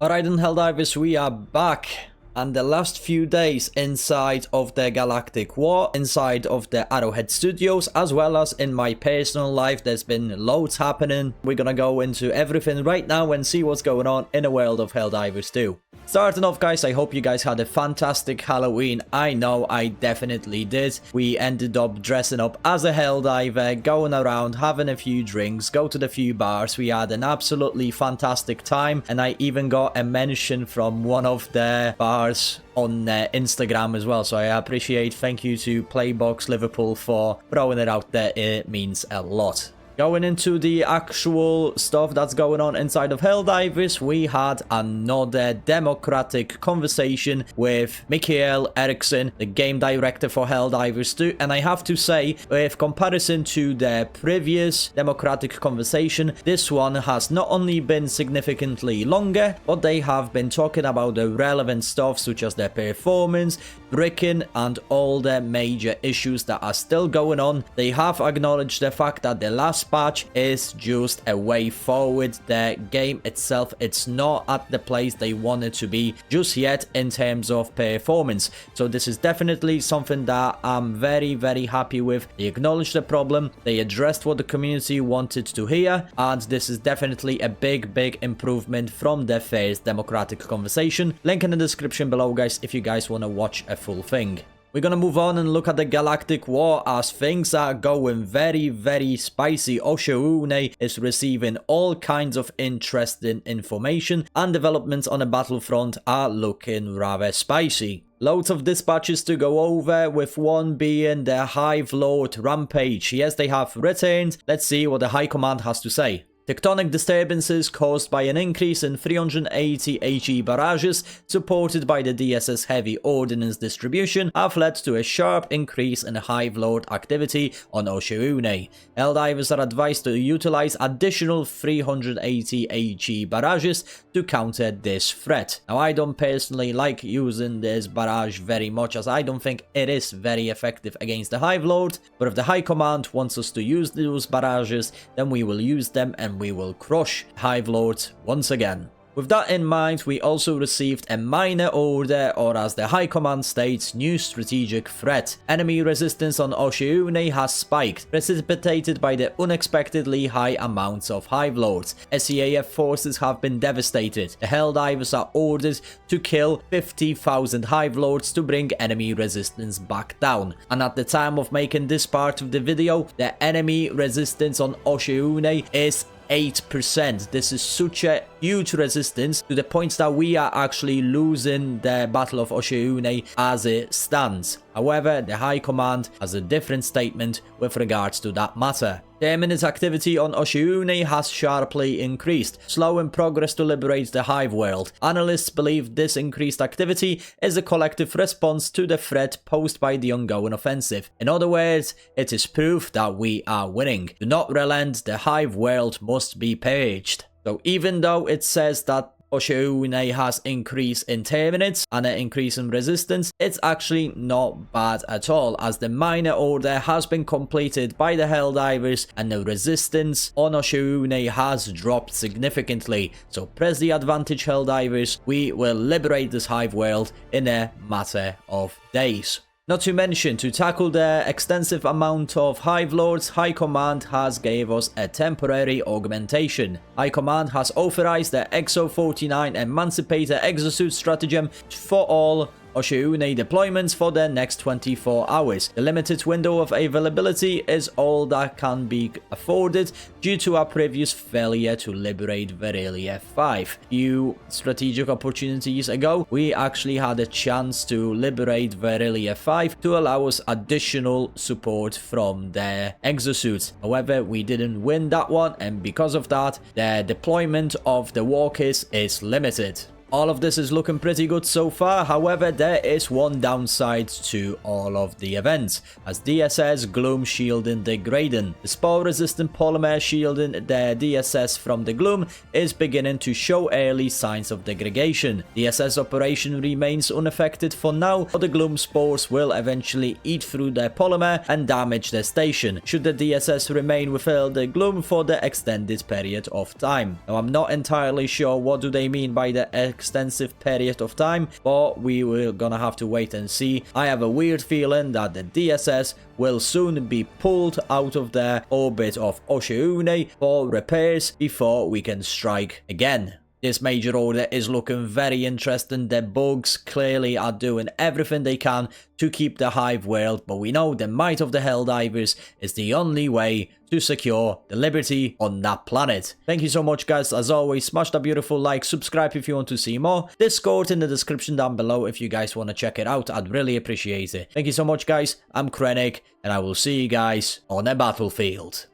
Alright then, Helldivers, we are back. And the last few days inside of the Galactic War, inside of the Arrowhead Studios, as well as in my personal life, there's been loads happening. We're gonna go into everything right now and see what's going on in the world of Helldivers 2. Starting off, guys, I hope you guys had a fantastic Halloween. I know I definitely did. We ended up dressing up as a Helldiver, going around, having a few drinks, go to the few bars. We had an absolutely fantastic time, and I even got a mention from one of the bars on Instagram as well, so I appreciate. Thank you to Playbox Liverpool for throwing it out there. It means a lot. Going into the actual stuff that's going on inside of Helldivers, we had another democratic conversation with Mikael Eriksson, the game director for Helldivers 2, and I have to say, with comparison to the previous democratic conversation, this one has not only been significantly longer, but they have been talking about the relevant stuff such as their performance, bricking, and all the major issues that are still going on. They have acknowledged the fact that the last patch is just a way forward. The game itself, it's not at the place they want it to be just yet in terms of performance. So this is definitely something that I'm very, very happy with. They acknowledged the problem, they addressed what the community wanted to hear, and this is definitely a big improvement from the first democratic conversation. Link in the description below, guys, if you guys want to watch a full thing. We're gonna move on and look at the Galactic War as things are going very spicy. Oshaune is receiving all kinds of interesting information, and developments on the battlefront are looking rather spicy. Loads of dispatches to go over, with one being the Hive Lord Rampage. Yes, they have returned. Let's see what the High Command has to say. Tectonic disturbances caused by an increase in 380 HE barrages supported by the DSS heavy ordnance distribution have led to a sharp increase in Hive Lord activity on Oshaune. Helldivers are advised to utilize additional 380 HE barrages to counter this threat. Now, I don't personally like using this barrage very much, as I don't think it is very effective against the Hive Lord, but if the High Command wants us to use those barrages, then we will use them and we will crush Hive Lords once again. With that in mind, we also received a minor order, or as the High Command states, new strategic threat. Enemy resistance on Oshaune has spiked, precipitated by the unexpectedly high amounts of Hive Lords. SEAF forces have been devastated. The Helldivers are ordered to kill 50,000 Hive Lords to bring enemy resistance back down. And at the time of making this part of the video, the enemy resistance on Oshaune is 8%. This is such a huge resistance, to the point that we are actually losing the Battle of Oshaune as it stands. However, the High Command has a different statement with regards to that matter. Terminus activity on Oshaune has sharply increased, slowing progress to liberate the Hive world. Analysts believe this increased activity is a collective response to the threat posed by the ongoing offensive. In other words, it is proof that we are winning. Do not relent, the Hive world must be purged. So even though it says that Oshaune has increase in terminates and an increase in resistance, it's actually not bad at all, as the minor order has been completed by the Helldivers and the resistance on Oshaune has dropped significantly. So press the advantage, Helldivers. We will liberate this Hive world in a matter of days. Not to mention, to tackle the extensive amount of Hive Lords, High Command has gave us a temporary augmentation. High Command has authorized the Exo-49 Emancipator Exosuit stratagem for all Oshaune deployments for the next 24 hours. The limited window of availability is all that can be afforded due to our previous failure to liberate Varelia 5. Few strategic opportunities ago, we actually had a chance to liberate Varelia 5 to allow us additional support from the exosuits. However, we didn't win that one, and because of that, the deployment of the walkers is limited. All of this is looking pretty good so far. However, there is one downside to all of the events, as DSS Gloom shielding degrading. The spore resistant polymer shielding the DSS from the Gloom is beginning to show early signs of degradation. DSS operation remains unaffected for now, but the Gloom spores will eventually eat through their polymer and damage their station, should the DSS remain within the Gloom for the extended period of time. Now, I'm not entirely sure what do they mean by the extensive period of time, but we will gonna have to wait and see. I have a weird feeling that the DSS will soon be pulled out of their orbit of Oshaune for repairs before we can strike again. This major order is looking very interesting. The bugs clearly are doing everything they can to keep the Hive world, but we know the might of the Helldivers is the only way to secure the liberty on that planet. Thank you so much, guys. As always, smash that beautiful like, subscribe if you want to see more. Discord in the description down below if you guys want to check it out. I'd really appreciate it. Thank you so much, guys. I'm Krennic, and I will see you guys on the battlefield.